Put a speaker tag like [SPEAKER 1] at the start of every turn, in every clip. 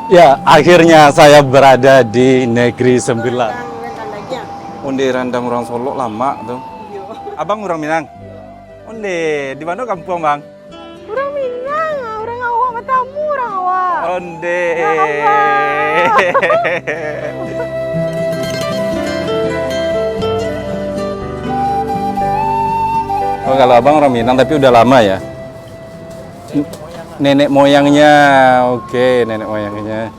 [SPEAKER 1] Ya, akhirnya saya berada di Negeri Sembilan.
[SPEAKER 2] lagi ya?
[SPEAKER 1] Onde randang orang Solo lama tuh. Abang orang Minang. Onde, di mana kampung bang?
[SPEAKER 2] Orang Minang, orang awak matamu orang awak.
[SPEAKER 1] Onde.
[SPEAKER 2] Ya Allah.
[SPEAKER 1] Oh, kalau abang orang Minang tapi udah lama ya? Nenek moyangnya, oke, nenek moyangnya.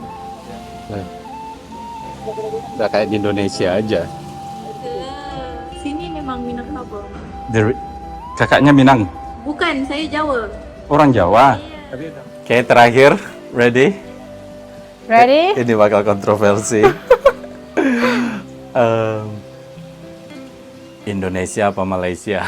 [SPEAKER 1] Udah kayak di Indonesia aja.
[SPEAKER 3] Sini memang Minangkabau.
[SPEAKER 1] Dari kakaknya Minang,
[SPEAKER 3] Bukan, saya Jawa.
[SPEAKER 1] orang Jawa. Oke, terakhir, ready?
[SPEAKER 2] Ready?
[SPEAKER 1] Ini bakal kontroversi. Em, Indonesia apa Malaysia?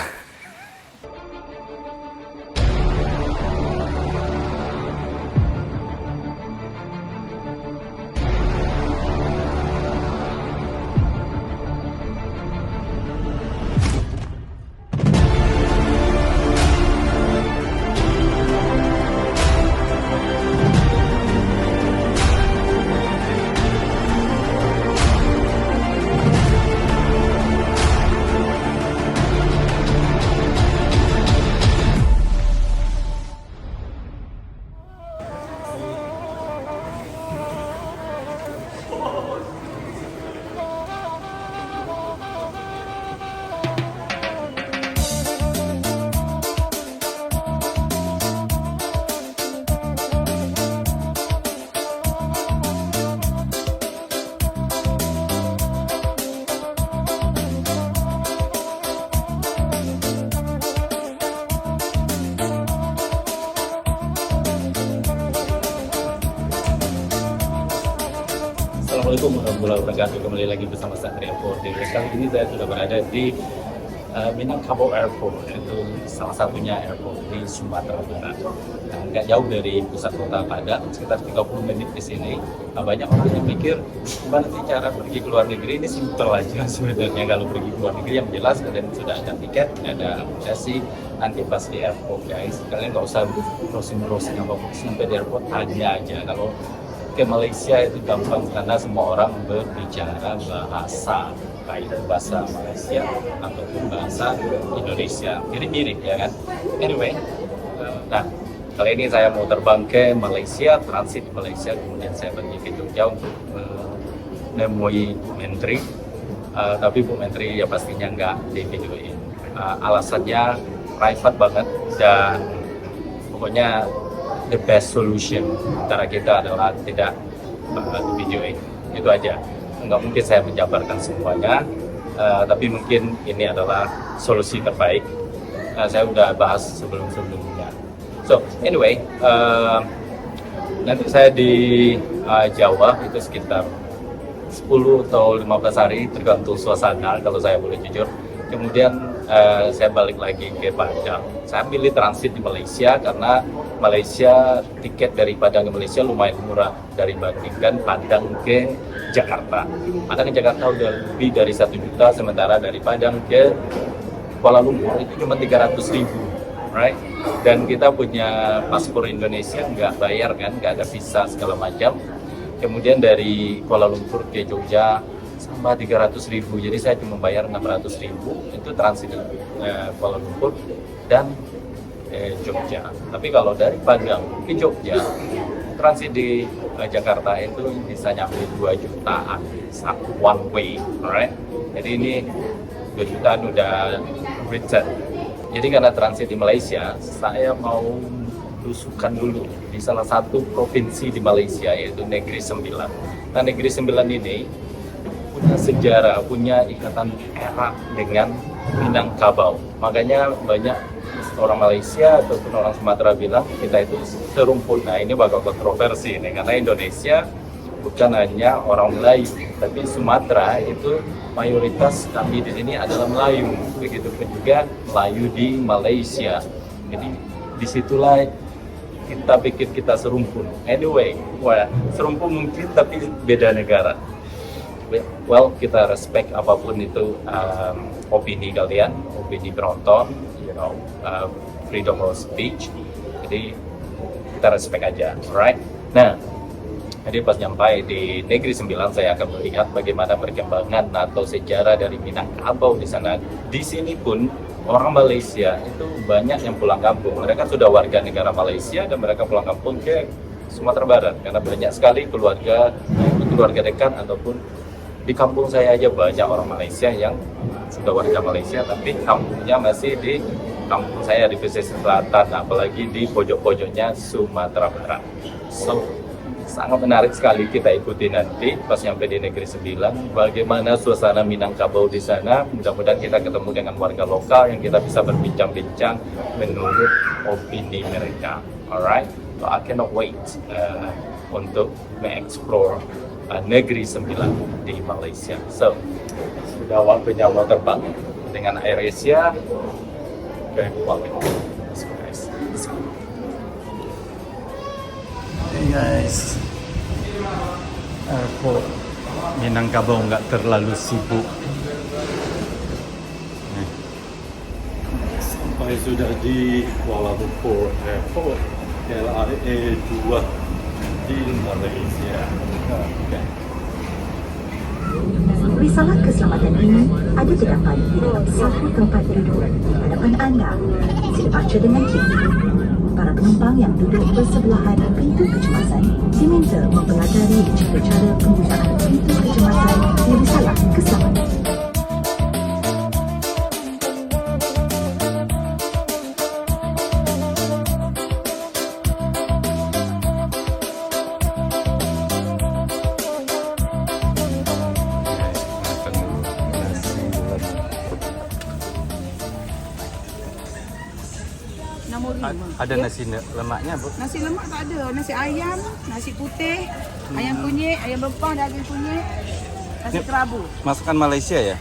[SPEAKER 4] Assalamualaikum warahmatullahi wabarakatuh. Kembali lagi bersama saya Airport. Kali ini saya sudah berada di Minangkabau Airport. Itu salah satunya airport di Sumatera Barat. Nggak jauh dari pusat kota Padang, sekitar 30 menit di sini. Banyak orang yang mikir, gimana sih cara pergi ke luar negeri? Ini simpel aja sebenarnya. Kalau pergi ke luar negeri yang jelas, kalian sudah ada tiket, ada akomodasi. Nanti pas di airport guys, kalian nggak usah browsing apapun, sampai di airport tanya aja. Kalau ke Malaysia itu gampang karena semua orang berbicara bahasa, baik itu bahasa Malaysia ataupun bahasa Indonesia, mirip-mirip ya kan. Anyway, nah kali ini saya mau terbang ke Malaysia, transit Malaysia, kemudian saya pergi ke Jogja untuk menemui Bu Menteri. Tapi Bu Menteri ya pastinya nggak di videoin. Alasannya private banget dan pokoknya the best solution antara kita adalah tidak di videoin, itu aja. Nggak mungkin saya menjabarkan semuanya, tapi mungkin ini adalah solusi terbaik. Saya udah bahas sebelumnya. So anyway, nanti saya di Jawa itu sekitar 10 atau 15 hari tergantung suasana kalau saya boleh jujur. Kemudian saya balik lagi ke Padang. Saya pilih transit di Malaysia karena Malaysia, tiket dari Padang ke Malaysia lumayan murah dibandingkan Padang ke Jakarta. Padang ke Jakarta udah lebih dari 1 juta, sementara dari Padang ke Kuala Lumpur itu cuma 300.000, right? Dan kita punya paspor Indonesia, nggak bayar kan, nggak ada visa segala macam. Kemudian dari Kuala Lumpur ke Jogja sama 300.000, jadi saya cuma bayar 600.000 itu transit Kuala Lumpur dan Jogja. Tapi kalau dari Padang ke Jogja transit di Jakarta itu bisa nyampe 2 jutaan one way, alright? Jadi ini 2 jutaan udah return. Jadi karena transit di Malaysia, saya mau lusukan dulu di salah satu provinsi di Malaysia yaitu Negeri Sembilan. Nah Negeri Sembilan ini punya sejarah, punya ikatan erat dengan Minangkabau. Makanya banyak orang Malaysia ataupun orang Sumatera bilang kita itu serumpun. Nah ini bakal kontroversi nih, karena Indonesia bukan hanya orang Melayu, tapi Sumatera itu mayoritas kami di sini adalah Melayu. Begitupun juga Melayu di Malaysia. Jadi disitulah kita pikir kita serumpun. Anyway, serumpun mungkin tapi beda negara. Well, kita respect apapun itu opini kalian, opini penonton, freedom of speech. Jadi kita respect aja, alright? Nah, Jadi pas nyampai di Negeri Sembilan, saya akan melihat bagaimana perkembangan atau sejarah dari Minangkabau di sana. Di sini pun orang Malaysia itu banyak yang pulang kampung. Mereka sudah warga negara Malaysia dan mereka pulang kampung ke Sumatera Barat karena banyak sekali keluarga dekat ataupun di kampung saya aja banyak orang Malaysia yang sudah warga Malaysia tapi kampungnya masih di kampung saya di pesisir selatan, apalagi di pojok-pojoknya Sumatera Barat. So, sangat menarik sekali kita ikuti nanti pas nyampe di Negeri Sembilan bagaimana suasana Minangkabau di sana. Mudah-mudahan kita ketemu dengan warga lokal yang kita bisa berbincang-bincang menurut opini mereka. Alright, so I cannot wait untuk mengeksplor Negeri Sembilan di Malaysia. So, sudah waktunya mau terbang dengan AirAsia ke Kuala Lumpur. Let's go, guys. Let's go.
[SPEAKER 1] Hey guys, airport Minangkabau nggak terlalu sibuk. Sampai sudah di Kuala Lumpur Airport, KLIA 2 di Malaysia. Okay.
[SPEAKER 5] Risalah keselamatan ini ada terdapat di dalam satu tempat duduk di hadapan anda. Sila baca dengan teliti. Para penumpang yang duduk bersebelahan pintu kecemasan diminta mempelajari cara penggunaan pintu kecemasan di risalah keselamatan.
[SPEAKER 1] Ada nasi lemaknya, Bu?
[SPEAKER 2] Nasi lemak tak ada. Nasi ayam, nasi putih, ayam kunyit, ayam bempang, daging kunyit, nasi
[SPEAKER 1] Ini
[SPEAKER 2] kerabu.
[SPEAKER 1] Masakan Malaysia ya?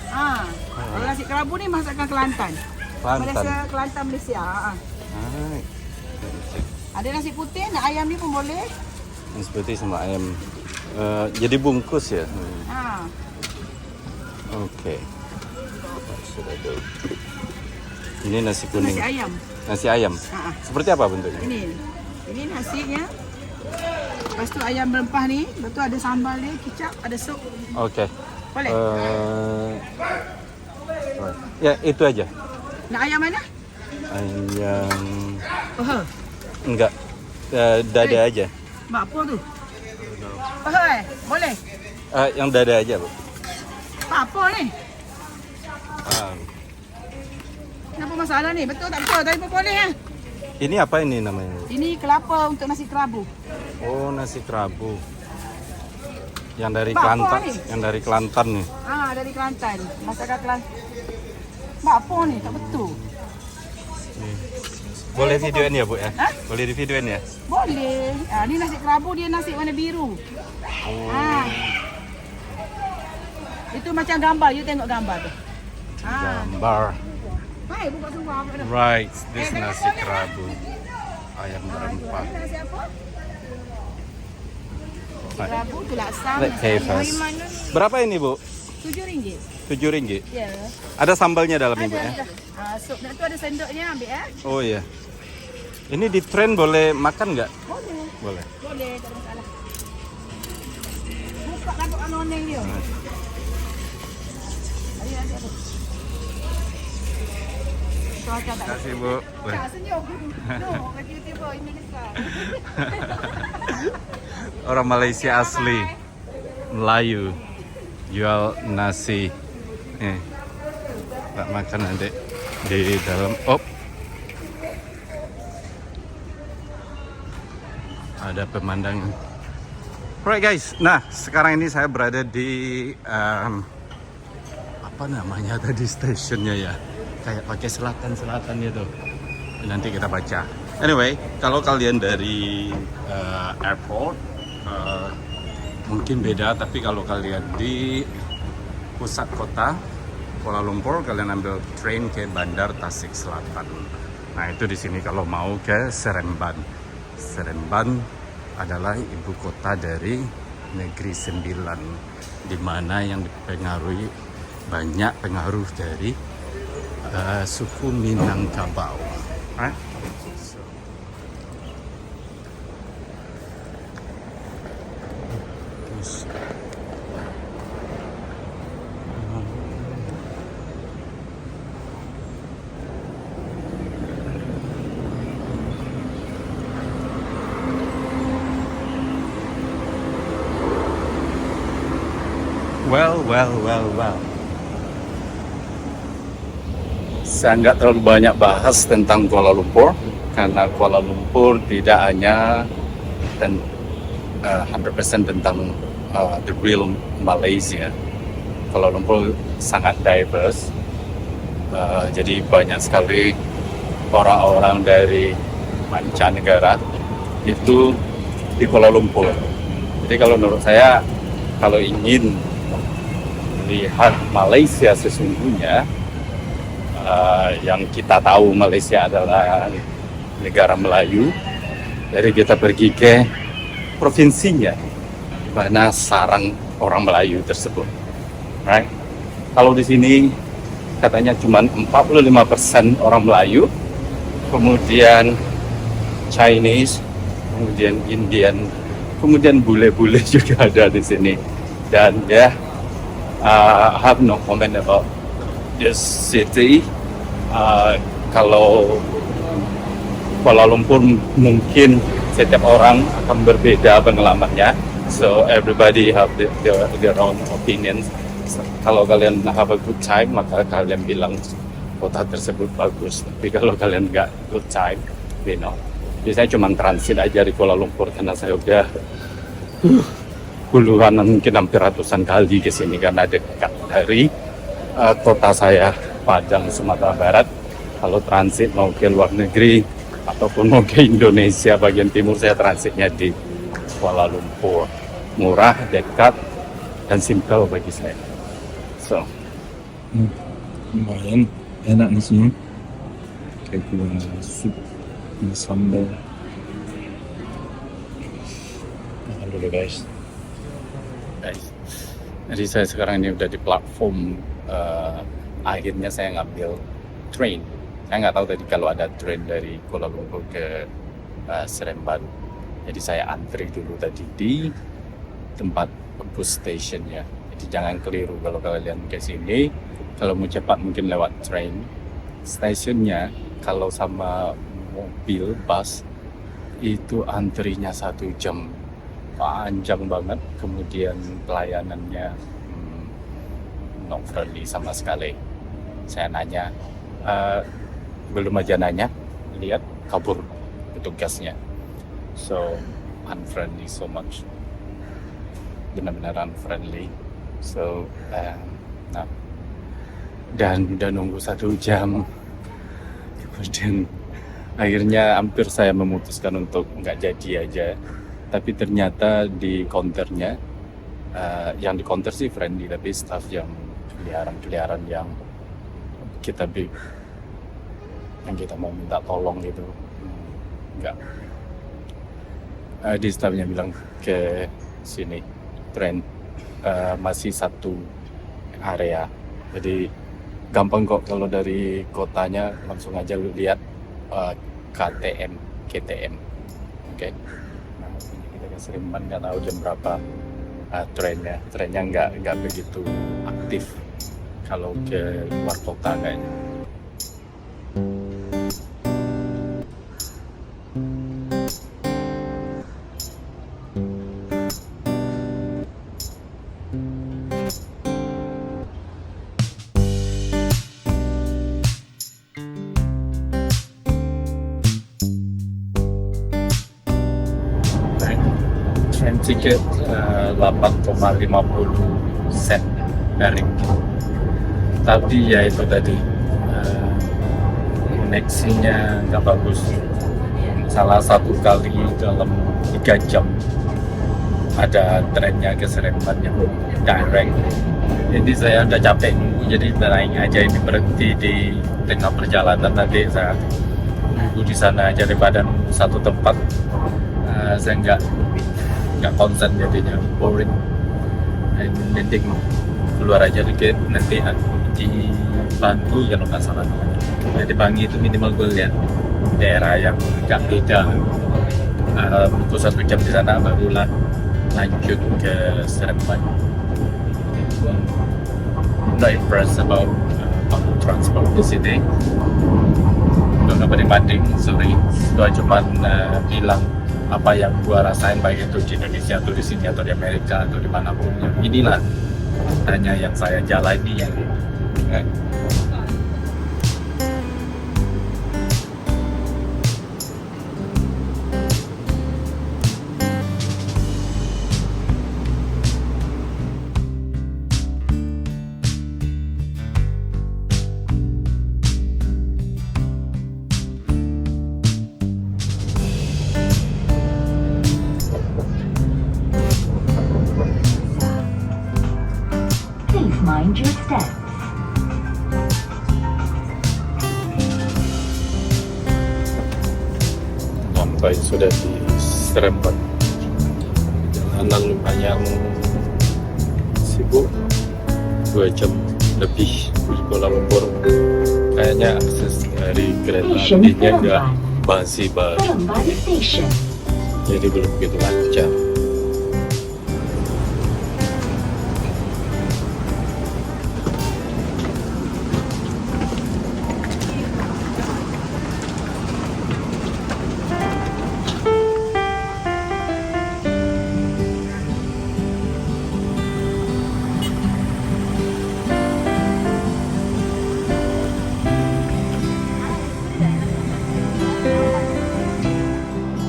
[SPEAKER 2] Kalau nasi kerabu ni masakan Kelantan.
[SPEAKER 1] Kelantan.
[SPEAKER 2] Malaysia, Kelantan Malaysia. Ada nasi putih, nak ayam ni pun boleh.
[SPEAKER 1] Yang seperti sama ayam. Jadi bungkus ya?
[SPEAKER 2] Ha.
[SPEAKER 1] Oke. Ini nasi kuning.
[SPEAKER 2] Nasi ayam.
[SPEAKER 1] Nasi ayam. Seperti apa bentuknya?
[SPEAKER 2] Ini nasinya. Lepas tu ayam berempah ni, lepas tu ada sambal dia, kicap, ada sup.
[SPEAKER 1] Oke.
[SPEAKER 2] Boleh?
[SPEAKER 1] Ya, itu aja.
[SPEAKER 2] Nak ayam mana?
[SPEAKER 1] Ayam
[SPEAKER 2] Paha.
[SPEAKER 1] enggak. Dada aja.
[SPEAKER 2] Mak apa tu? Paha Boleh?
[SPEAKER 1] Yang dada aja, Bu.
[SPEAKER 2] Apa ni? Kenapa masalah ni? Betul tak betul? Tapi pun boleh kan?
[SPEAKER 1] Ini apa ini namanya?
[SPEAKER 2] Ini kelapa untuk nasi kerabu.
[SPEAKER 1] Oh, nasi kerabu. Yang dari
[SPEAKER 2] Bapa
[SPEAKER 1] Kelantan,
[SPEAKER 2] ni?
[SPEAKER 1] yang dari Kelantan nih.
[SPEAKER 2] Dari Kelantan. Masakan Kelantan. Mak apa ni? Tak betul.
[SPEAKER 1] Boleh videoin ya, Bu ya?
[SPEAKER 2] Hah?
[SPEAKER 1] Boleh di videoin ya?
[SPEAKER 2] Boleh. Ni nasi kerabu, dia nasi warna biru.
[SPEAKER 1] Oh.
[SPEAKER 2] Itu macam gambar. You tengok gambar tu.
[SPEAKER 1] Gambar.
[SPEAKER 2] Hai, buka semua.
[SPEAKER 1] Right, this nasi kerabu. Ayam berempah.
[SPEAKER 2] Ini nasi apa? Nasi kerabu, tu laksa.
[SPEAKER 1] Let's say first. Berapa ini, Bu?
[SPEAKER 2] RM7.
[SPEAKER 1] RM7.
[SPEAKER 2] Ya.
[SPEAKER 1] Ada sambalnya dalam Ibu ya?
[SPEAKER 2] Ada. Sup tu ada sendoknya, ambil
[SPEAKER 1] Oh iya. Ini di tren boleh makan nggak?
[SPEAKER 2] Boleh.
[SPEAKER 1] Boleh.
[SPEAKER 2] Boleh, tak ada masalah. Buka kantuk anoneng dia. Ada apa? Cuaca tak
[SPEAKER 1] Terima kasih, Bu.
[SPEAKER 2] Tak senyum. No, kaki tiba ini besar.
[SPEAKER 1] Orang Malaysia asli. Melayu. Jual nasi. Tak makan nanti di dalam. Ada pemandangan. Alright guys, nah sekarang ini saya berada di apa namanya tadi stasiunnya ya, kayak pakai selatan itu. Nanti kita baca. Anyway, kalau kalian dari airport mungkin beda, tapi kalau kalian di pusat kota Kuala Lumpur, kalian ambil train ke Bandar Tasik Selatan. Nah itu di sini kalau mau ke Seremban. Seremban adalah ibu kota dari Negeri Sembilan, di mana yang dipengaruhi banyak pengaruh dari suku Minangkabau. Well. Saya nggak terlalu banyak bahas tentang Kuala Lumpur karena Kuala Lumpur tidak hanya 100% tentang the real Malaysia. Kuala Lumpur sangat diverse, jadi banyak sekali orang-orang dari mancanegara itu di Kuala Lumpur. Jadi kalau menurut saya, kalau ingin lihat Malaysia sesungguhnya, yang kita tahu Malaysia adalah negara Melayu, jadi kita pergi ke provinsinya mana sarang orang Melayu tersebut, right? Kalau di sini katanya cuma 45% orang Melayu, kemudian Chinese, kemudian Indian, kemudian bule-bule juga ada di sini. Dan ya, I have no comment about this city. Kalau Kuala Lumpur mungkin setiap orang akan berbeda pengalamannya, so everybody have their own opinions. Kalau kalian have a good time, maka kalian bilang kota tersebut bagus. Tapi kalau kalian nggak good time, you know. Jadi saya cuma transit aja di Kuala Lumpur karena saya udah puluhan, mungkin hampir ratusan kali ke sini karena dekat dari kota saya, Padang, Sumatera Barat. Kalau transit mau ke luar negeri ataupun mau ke Indonesia bagian timur, saya transitnya di Kuala Lumpur. Murah, dekat, dan simple bagi saya. So,
[SPEAKER 6] lumayan enak di sini. Kayak gula sup, ini sambal. Makan dulu guys.
[SPEAKER 1] Jadi saya sekarang ini udah di platform. Akhirnya saya ngambil train. Saya nggak tahu tadi kalau ada train dari Kuala Lumpur ke Seremban. Jadi saya antri dulu tadi di tempat bus station ya. Jadi jangan keliru kalau kalian ke sini. Kalau mau cepat mungkin lewat train. Stasiunnya kalau sama mobil bus itu antrinya 1 jam, panjang banget. Kemudian pelayanannya not friendly sama sekali. Saya nanya, belum aja nanya, lihat kabur petugasnya. So unfriendly so much, benar-benar unfriendly. So nah, dan udah nunggu 1 jam. Kemudian akhirnya hampir saya memutuskan untuk nggak jadi aja. Tapi ternyata di counternya, yang di counter sih friendly, tapi staff yang keliaran yang kita mau minta tolong gitu, enggak. Di staffnya bilang ke sini tren masih satu area, jadi gampang kok kalau dari kotanya langsung aja lu lihat KTM, oke. Nah, kita ke Seremban nggak tahu jam berapa trennya nggak begitu aktif kalau ke luar kota kayaknya. Train tiket 8,50 sen dari, tapi ya itu tadi koneksinya nggak bagus. Salah satu kali dalam 3 jam ada trennya ke Seremban yang direct. Jadi saya udah capek, jadi naik aja ini, berhenti di tengah perjalanan, nanti saya nunggu di sana aja daripada satu tempat. Saya nggak konsen, jadinya boring. Mending keluar aja dikit, nanti di Bangi kalau nggak salah. Nah, di Bangi itu minimal gue lihat daerah yang nggak beda. Butuh 1 jam di sana barulah lanjut ke Seremban. Not impressed about public transport di sini. Don't know banding, sorry. Gua cuman bilang apa yang gua rasain, baik itu di Indonesia atau di sini atau di Amerika atau dimanapun. Inilah
[SPEAKER 4] hanya yang saya jalani ya.
[SPEAKER 5] Please mind your step.
[SPEAKER 4] Sampai sudah di Seremban. Jalanan lumayan sibuk, 2 jam lebih di Kuala Lumpur. Kayaknya akses dari kereta apinya nggak masih baru,
[SPEAKER 5] Seremban Station.
[SPEAKER 4] jadi belum begitu lancar.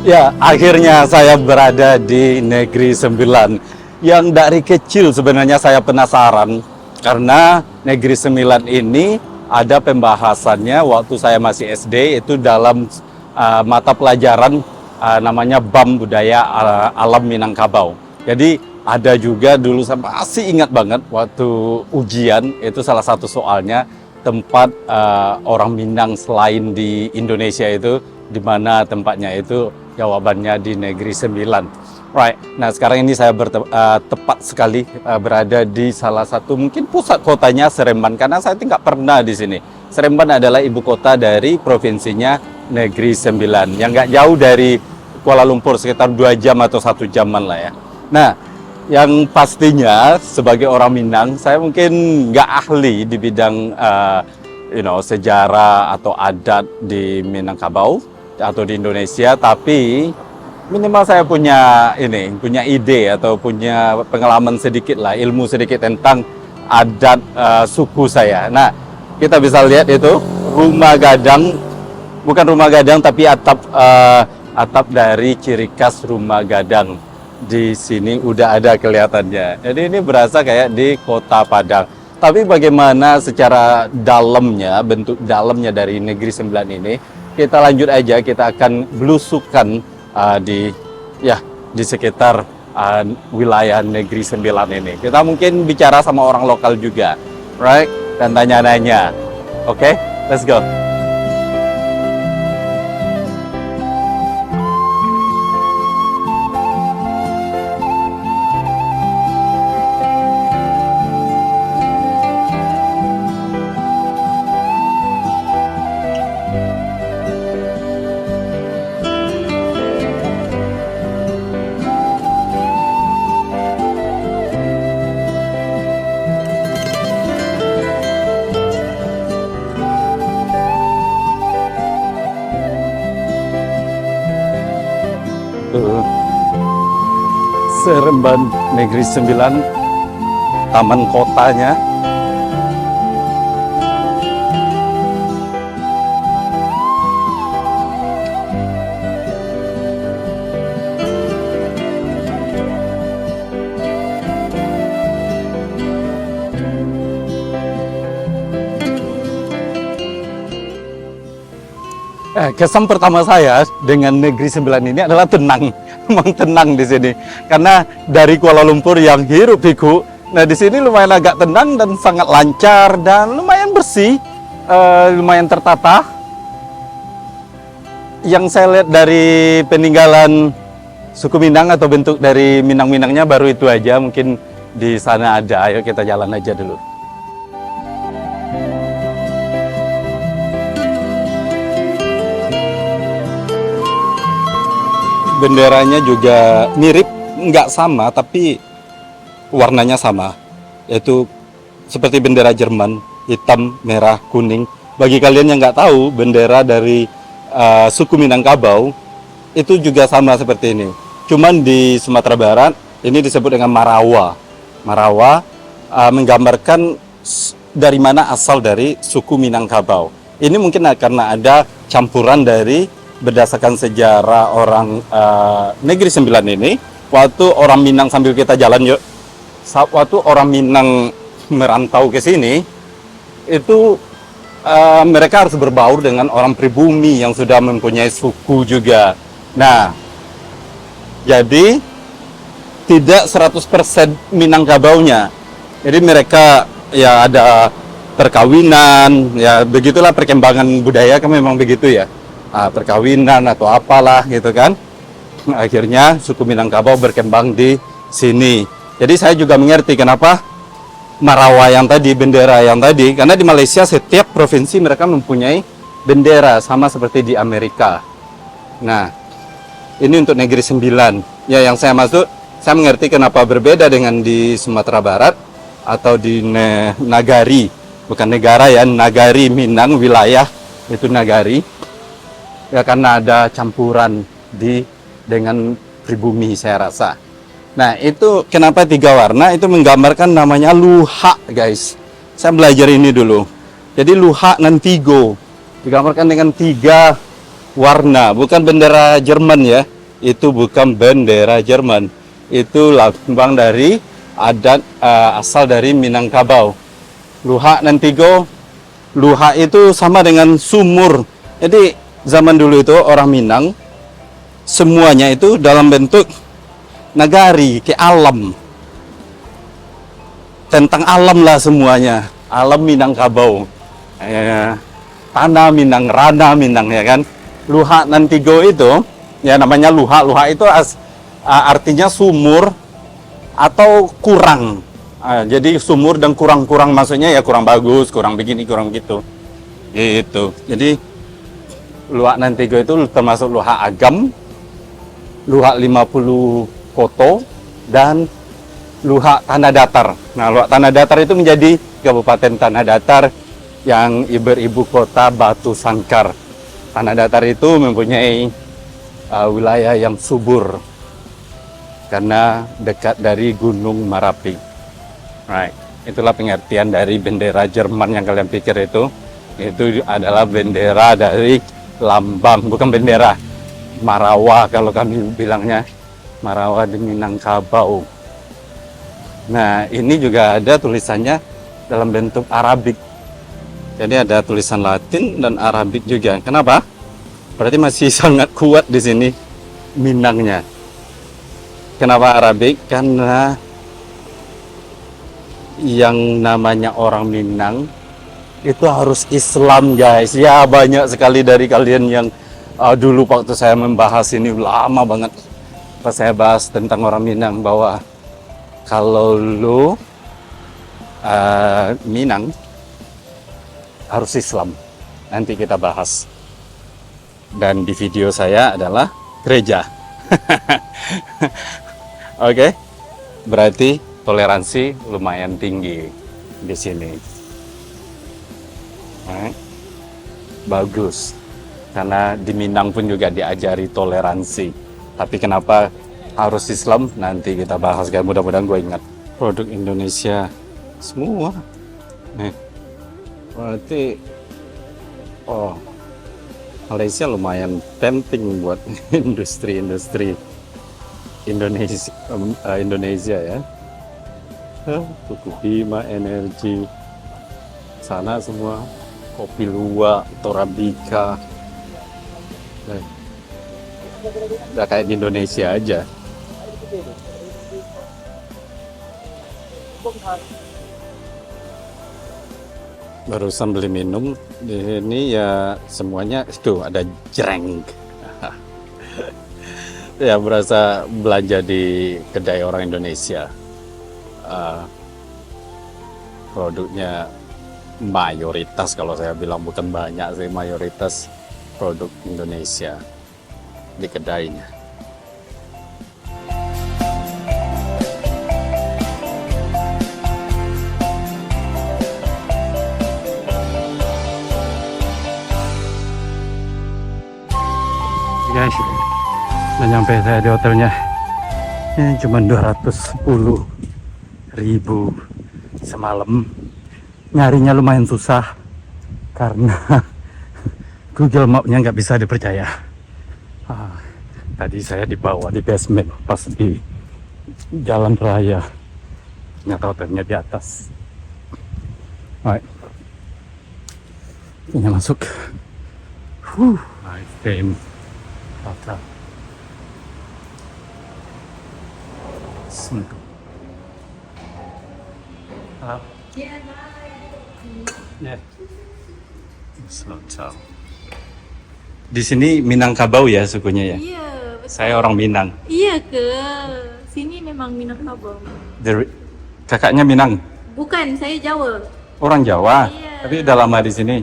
[SPEAKER 1] Ya, akhirnya saya berada di Negeri Sembilan. Yang dari kecil sebenarnya saya penasaran, karena Negeri Sembilan ini ada pembahasannya waktu saya masih SD, itu dalam mata pelajaran namanya BAM Budaya Alam Minangkabau. Jadi ada juga dulu, saya masih ingat banget waktu ujian, itu salah satu soalnya tempat orang Minang selain di Indonesia itu, di mana tempatnya itu. Jawabannya di Negeri Sembilan. Right. Nah, sekarang ini saya tepat sekali berada di salah satu mungkin pusat kotanya Seremban, karena saya tidak pernah di sini. Seremban adalah ibu kota dari provinsinya Negeri Sembilan, yang nggak jauh dari Kuala Lumpur, sekitar 2 jam atau 1 jaman lah ya. Nah, yang pastinya sebagai orang Minang, saya mungkin nggak ahli di bidang sejarah atau adat di Minangkabau atau di Indonesia, tapi minimal saya punya ide atau punya pengalaman sedikit lah, ilmu sedikit tentang adat suku saya. Nah, kita bisa lihat itu rumah gadang, bukan rumah gadang tapi atap dari ciri khas rumah gadang. Di sini udah ada kelihatannya. Jadi ini berasa kayak di Kota Padang. Tapi bagaimana secara dalamnya, bentuk dalamnya dari Negeri Sembilan ini? Kita lanjut aja, kita akan belusukan di sekitar wilayah Negeri Sembilan ini. Kita mungkin bicara sama orang lokal juga, right? Dan tanya-tanya. Oke, let's go. Seremban Negeri Sembilan, taman kotanya. Kesan pertama saya dengan Negeri Sembilan ini adalah tenang. Memang tenang di sini. Karena dari Kuala Lumpur yang hiruk pikuk, nah di sini lumayan agak tenang dan sangat lancar dan lumayan bersih, lumayan tertata. Yang saya lihat dari peninggalan suku Minang atau bentuk dari Minang-Minangnya baru itu aja, mungkin di sana ada. Ayo kita jalan aja dulu. Benderanya juga mirip, nggak sama, tapi warnanya sama. Yaitu seperti bendera Jerman, hitam, merah, kuning. Bagi kalian yang nggak tahu, bendera dari suku Minangkabau itu juga sama seperti ini. Cuman di Sumatera Barat, ini disebut dengan Marawa. Marawa, menggambarkan dari mana asal dari suku Minangkabau. Ini mungkin karena ada campuran dari berdasarkan sejarah orang Negeri Sembilan ini. Waktu orang Minang, sambil kita jalan yuk. Waktu orang Minang merantau ke sini, itu mereka harus berbaur dengan orang pribumi yang sudah mempunyai suku juga. Nah, jadi tidak 100% Minangkabaunya. Jadi mereka ya ada perkawinan, ya begitulah perkembangan budaya kan memang begitu ya. Perkawinan atau apalah gitu kan. Akhirnya suku Minangkabau berkembang di sini. Jadi saya juga mengerti kenapa Marawa yang tadi, bendera yang tadi, karena di Malaysia setiap provinsi mereka mempunyai bendera sama seperti di Amerika. Nah, ini untuk Negeri Sembilan. Ya, yang saya maksud, saya mengerti kenapa berbeda dengan di Sumatera Barat atau di Nagari, bukan negara ya, Nagari Minang wilayah itu Nagari. Ya karena ada campuran dengan pribumi saya rasa. Nah, itu kenapa 3 warna itu menggambarkan namanya luha, guys. Saya belajar ini dulu. Jadi luha dan tigo digambarkan dengan 3 warna, bukan bendera Jerman ya. Itu bukan bendera Jerman. Itu lambang dari adat asal dari Minangkabau. Luha dan tigo. Luha itu sama dengan sumur. Jadi zaman dulu itu orang Minang semuanya itu dalam bentuk nagari, ke alam. Tentang alam lah semuanya. Alam Minangkabau. Tanah Minang, Rana Minang ya kan. Luha dan tigo itu, ya namanya luha. Luha itu artinya sumur atau kurang. Jadi sumur dan kurang-kurang maksudnya ya kurang bagus, kurang begini, kurang gitu. Gitu. Jadi luha dan tigo itu termasuk luha agam, luha 50 koto, dan luha tanah datar. Nah, luha tanah datar itu menjadi Kabupaten Tanah Datar yang beribu kota Batu Sangkar. Tanah datar itu mempunyai wilayah yang subur karena dekat dari Gunung Merapi. Right. Itulah pengertian dari bendera Jerman yang kalian pikir itu adalah bendera dari lambang, bukan bendera Marawa kalau kami bilangnya. Marawa di Minangkabau. Nah, ini juga ada tulisannya dalam bentuk Arabik. Jadi ada tulisan Latin dan Arabik juga. Kenapa? Berarti masih sangat kuat di sini Minangnya. Kenapa Arabik? Karena yang namanya orang Minang itu harus Islam, guys. Ya, banyak sekali dari kalian yang dulu waktu saya membahas ini lama banget. Pas saya bahas tentang orang Minang bahwa kalau lu Minang harus Islam. Nanti kita bahas. Dan di video saya adalah gereja. Oke. Berarti toleransi lumayan tinggi di sini. Bagus. Karena di Minang pun juga diajari toleransi. Tapi kenapa harus Islam? Nanti kita bahas, guys. Mudah-mudahan gue ingat. Produk Indonesia semua. Berarti Malaysia lumayan penting buat industri Indonesia ya. Fukushima Energy, sana semua, kopi luwak, Torabika. Udah kayak di Indonesia aja. Barusan beli minum di sini ya semuanya itu ada jreng. Ya berasa belanja di kedai orang Indonesia. Produknya mayoritas, kalau saya bilang bukan banyak sih, mayoritas produk Indonesia di kedainya. Guys, udah nyampe saya di hotelnya. Ini cuma 210.000 semalam nyarinya lumayan susah karena Google Map-nya nggak bisa dipercaya. Tadi saya dibawa di basement pas di jalan raya, ternyata hotelnya di atas. Alright, ini masuk. Nice game. Hotel. Assalamualaikum. Halo. Ya. Hotel. Di sini Minangkabau ya sukunya ya?
[SPEAKER 3] Iya, betul.
[SPEAKER 1] Saya orang Minang.
[SPEAKER 3] Iya ke. Sini memang Minangkabau.
[SPEAKER 1] Kakaknya Minang?
[SPEAKER 3] Bukan, saya Jawa.
[SPEAKER 1] Orang Jawa?
[SPEAKER 3] Iya.
[SPEAKER 1] Tapi udah lama di sini?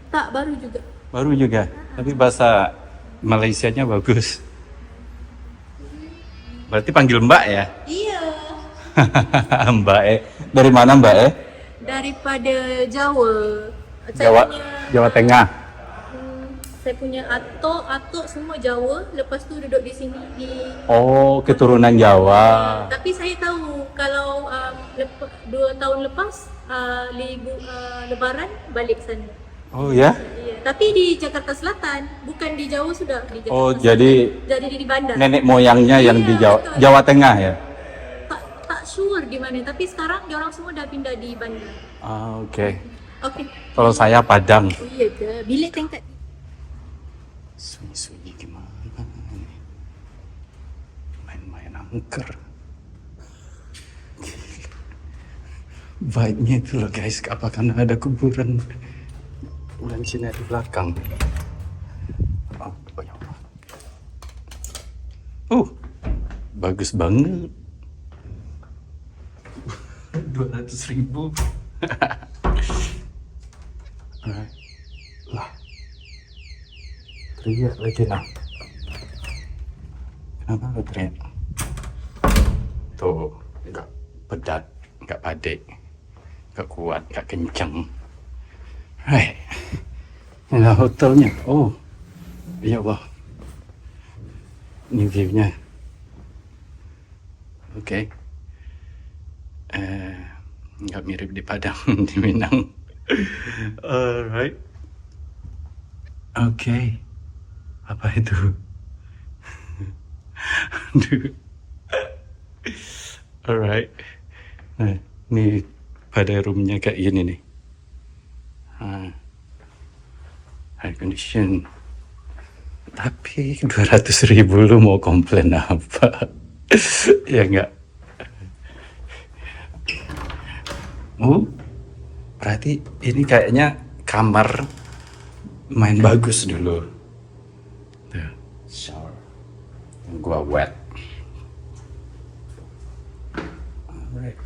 [SPEAKER 3] Tak, baru juga.
[SPEAKER 1] Baru juga? Tapi bahasa Malaysianya bagus. Berarti panggil Mbak ya?
[SPEAKER 3] Iya.
[SPEAKER 1] Mbak E. Dari mana Mbak E?
[SPEAKER 3] Daripada Jawa.
[SPEAKER 1] Jawa Tengah.
[SPEAKER 3] Saya punya atuk semua Jawa. Lepas tu duduk di sini di.
[SPEAKER 1] Oh, keturunan Jawa.
[SPEAKER 3] Tapi saya tahu kalau 2 tahun lepas Lebaran balik sana.
[SPEAKER 1] Oh ya?
[SPEAKER 3] Iya. Tapi di Jakarta Selatan, bukan di Jawa sudah. Di Jakarta
[SPEAKER 1] Oh,
[SPEAKER 3] Selatan. Jadi di bandar.
[SPEAKER 1] nenek moyangnya yang
[SPEAKER 3] Iya,
[SPEAKER 1] di Jawa,
[SPEAKER 3] betul.
[SPEAKER 1] Jawa Tengah ya?
[SPEAKER 3] Tak sure di mana. Tapi sekarang dia orang semua dah pindah di bandar.
[SPEAKER 1] Oke.
[SPEAKER 3] Oke.
[SPEAKER 1] Kalau saya Padang.
[SPEAKER 3] Oh iya ke? Bilik tingkat.
[SPEAKER 1] Sunyi-sunyi gimana nih? Main-main angker. Vibe-nya itu loh guys, apa karena ada kuburan bulan Cina di belakang. Oh ya Allah. Bagus banget. 200.000. Alright. Lah. Teriak lagi lah. Kenapa lo teriak? Tuh, enggak pedat, enggak padek, enggak kuat, enggak kencang. Right. Ini hotelnya. Oh, ya Allah. Ini view-nya. Oke. Enggak mirip di Padang, di Minang. Alright. Oke. Apa itu? Aduh. Alright. Nah, ini pada roomnya kayak gini nih. High condition. Tapi 200.000 lu mau komplain apa? Ya enggak. Berarti ini kayaknya kamar main bagus dulu. Tuh, shower. Gua wet. Alright.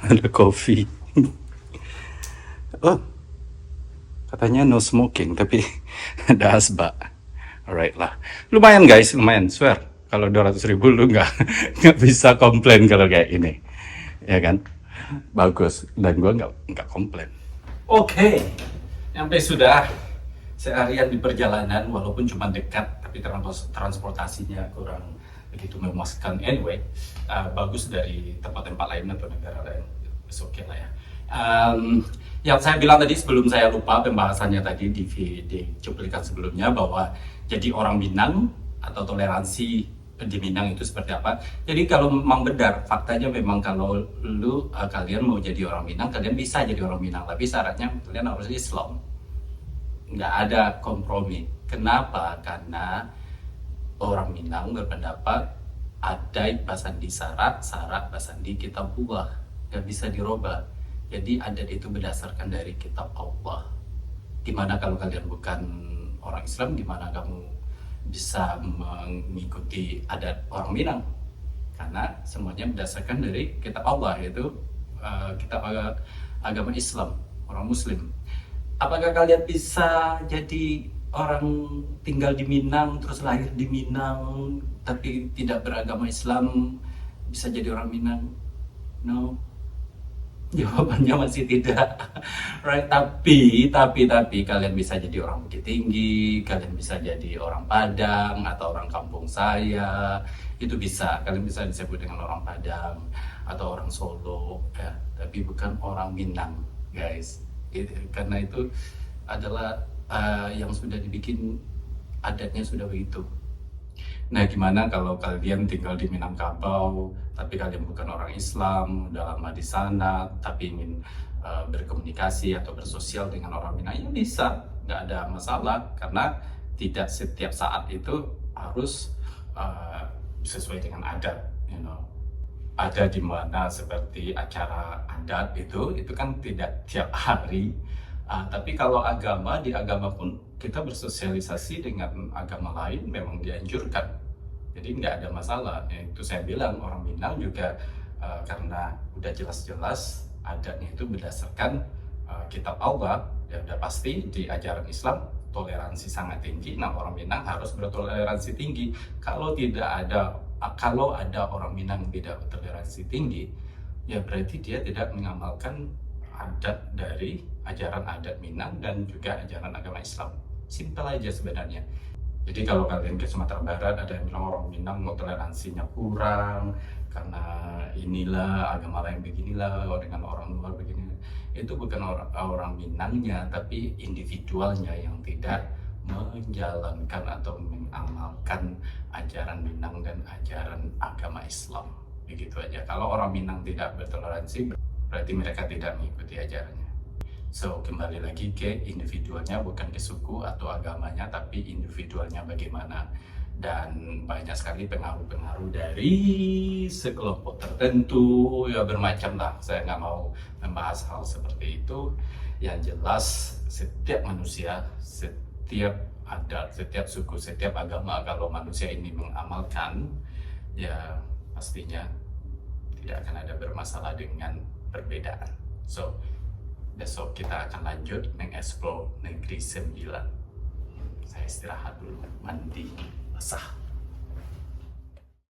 [SPEAKER 1] Ada kopi. Oh, katanya no smoking, tapi ada asbak. Alright lah. Lumayan guys, lumayan. Swear, kalau 200.000 lu nggak bisa komplain kalau kayak ini. Ya kan? Bagus. Dan gua nggak komplain. Oke. Sampai sudah seharian di perjalanan, walaupun cuma dekat, tapi transportasinya kurang begitu memuaskan. Anyway, bagus dari tempat-tempat lain atau negara lain. Oke lah ya. Yang saya bilang tadi sebelum saya lupa pembahasannya tadi di cuplikan sebelumnya, bahwa jadi orang Minang atau toleransi di Minang itu seperti apa. Jadi kalau memang benar faktanya, memang kalau kalian mau jadi orang Minang, kalian bisa jadi orang Minang, tapi syaratnya kalian harus Islam. Nggak ada kompromi. Kenapa? Karena orang Minang berpendapat ada basandi syarat basandi kitabullah, nggak bisa dirubah. Jadi adat itu berdasarkan dari kitab Allah. Gimana kalau kalian bukan orang Islam, gimana kamu bisa mengikuti adat orang Minang? Karena semuanya berdasarkan dari kitab Allah, yaitu kitab agama Islam, orang Muslim. Apakah kalian bisa jadi orang tinggal di Minang, terus lahir di Minang, tapi tidak beragama Islam, bisa jadi orang Minang? No. Jawabannya masih tidak. Right? Tapi kalian bisa jadi orang Bukit Tinggi, kalian bisa jadi orang Padang atau orang kampung saya. Itu bisa, kalian bisa disebut dengan orang Padang.
[SPEAKER 4] atau orang Solo ya, tapi bukan orang Minang guys. Karena itu adalah yang sudah dibikin adatnya sudah begitu. Nah, gimana kalau kalian tinggal di Minangkabau, tapi kalian bukan orang Islam, udah lama di sana, tapi ingin berkomunikasi atau bersosial dengan orang Minang, ya bisa, nggak ada masalah, karena tidak setiap saat itu harus sesuai dengan adat, you know. Ada di mana seperti acara adat itu kan tidak tiap hari. Tapi kalau agama, di agama pun kita bersosialisasi dengan agama lain memang dianjurkan. Jadi nggak ada masalah. Itu saya bilang orang Minang juga karena udah jelas-jelas adatnya itu berdasarkan kitab Allah, ya udah pasti di ajaran Islam toleransi sangat tinggi. Nah, orang Minang harus bertoleransi tinggi. Kalau ada orang Minang yang tidak bertoleransi tinggi, ya berarti dia tidak mengamalkan adat dari ajaran adat Minang dan juga ajaran agama Islam. Simpel aja sebenarnya. Jadi kalau kalian ke Sumatera Barat ada yang bilang orang Minang mau toleransinya kurang karena inilah agama lain beginilah, dengan orang luar begini. Itu bukan orang Minangnya, tapi individualnya yang tidak menjalankan atau mengamalkan ajaran Minang dan ajaran agama Islam. Begitu aja. Kalau orang Minang tidak bertoleransi, berarti mereka tidak mengikuti ajarannya. So, kembali lagi ke individualnya, bukan ke suku atau agamanya, tapi individualnya bagaimana. Dan banyak sekali pengaruh-pengaruh dari sekelompok tertentu, ya bermacam lah. Saya nggak mau membahas hal seperti itu. Yang jelas, setiap manusia, setiap adat, setiap suku, setiap agama, kalau manusia ini mengamalkan, ya pastinya tidak akan ada bermasalah dengan perbedaan. So, besok kita akan lanjut mengeksplor Negeri 9. Saya istirahat dulu, mandi, basah.